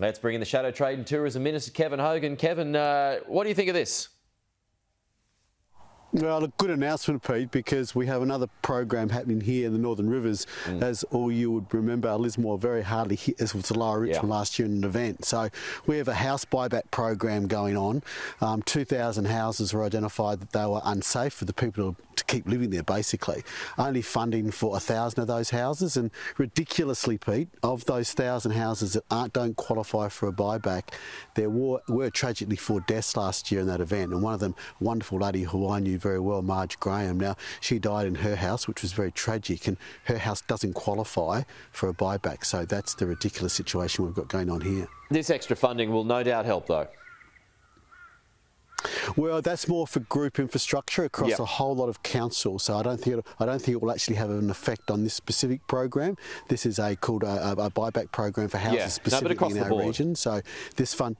Let's bring in the Shadow Trade and Tourism Minister, Kevin Hogan. Kevin, what do you think of this? Well, a good announcement, Pete, because we have another program happening here in the Northern Rivers. As all you would remember, Lismore very hardly hit as was Lower Richmond last year in an event. So we have a house buyback program going on. 2,000 houses were identified that they were unsafe for the people to keep living there, basically. Only funding for 1,000 of those houses, and ridiculously, Pete, of those 1,000 houses that don't qualify for a buyback, there were tragically 4 deaths last year in that event, and one of them, a wonderful lady who I knew very well, Marge Graham. Now, she died in her house, which was very tragic, and her house doesn't qualify for a buyback. So that's the ridiculous situation we've got going on here. This extra funding will no doubt help, though. Well, that's more for group infrastructure across a whole lot of councils. So I don't think it will actually have an effect on this specific program. This is called a buyback program for houses specifically in our region. So this fund.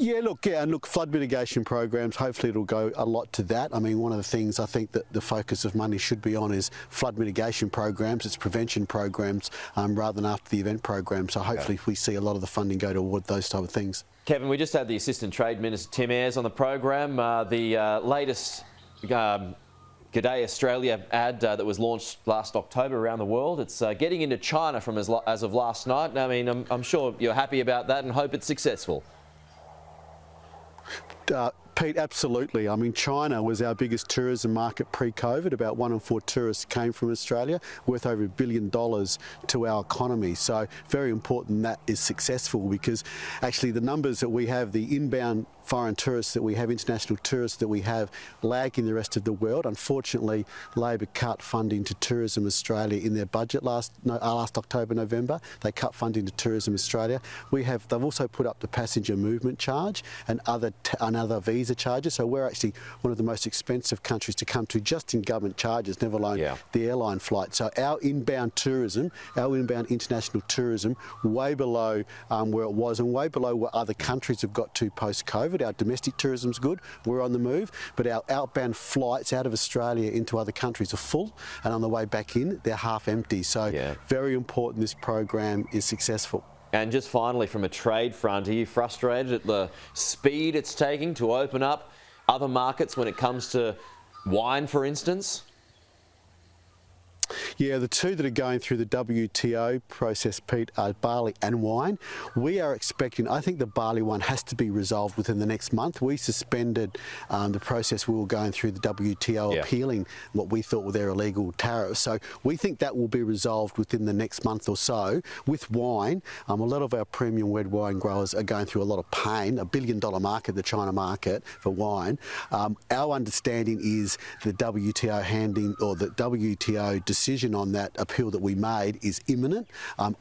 And look, flood mitigation programs, hopefully it'll go a lot to that. I mean, one of the things I think that the focus of money should be on is flood mitigation programs, it's prevention programs, rather than after the event program. So hopefully we see a lot of the funding go toward those type of things. Kevin, we just had the Assistant Trade Minister, Tim Ayers, on the program. The latest G'day Australia ad that was launched last October around the world. It's getting into China from as of last night. I mean, I'm sure you're happy about that and hope it's successful. Pete, absolutely. I mean, China was our biggest tourism market pre-COVID. About 1 in 4 tourists came from Australia, worth over $1 billion to our economy. So very important that is successful, because actually the numbers that we have, the inbound foreign tourists that we have, international tourists that we have, lag in the rest of the world. Unfortunately, Labor cut funding to Tourism Australia in their budget last October, November. They cut funding to Tourism Australia. They've also put up the passenger movement charge and other visa charges. So we're actually one of the most expensive countries to come to just in government charges, never alone the airline flight. So our inbound tourism, our inbound international tourism, way below where it was and way below what other countries have got to post-COVID. Our domestic tourism's good, we're on the move, but our outbound flights out of Australia into other countries are full, and on the way back in, they're half empty. So very important this program is successful. And just finally, from a trade front, are you frustrated at the speed it's taking to open up other markets when it comes to wine, for instance? Yeah, the two that are going through the WTO process, Pete, are barley and wine. We are expecting, I think the barley one has to be resolved within the next month. We suspended the process. We were going through the WTO appealing what we thought were their illegal tariffs. So we think that will be resolved within the next month or so. With wine, a lot of our premium red wine growers are going through a lot of pain, $1 billion market, the China market for wine. Our understanding is the WTO the WTO decision on that appeal that we made is imminent.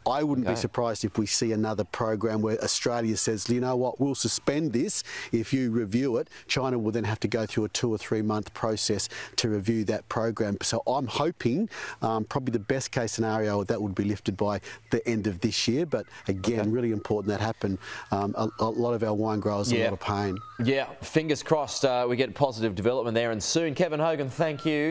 I wouldn't be surprised if we see another program where Australia says, you know what, we'll suspend this if you review it. China will then have to go through a 2 or 3 month process to review that program. So I'm hoping probably the best case scenario that would be lifted by the end of this year. But again, really important that happen. A lot of our wine growers are a lot of pain. Yeah, fingers crossed we get positive development there and soon. Kevin Hogan, thank you.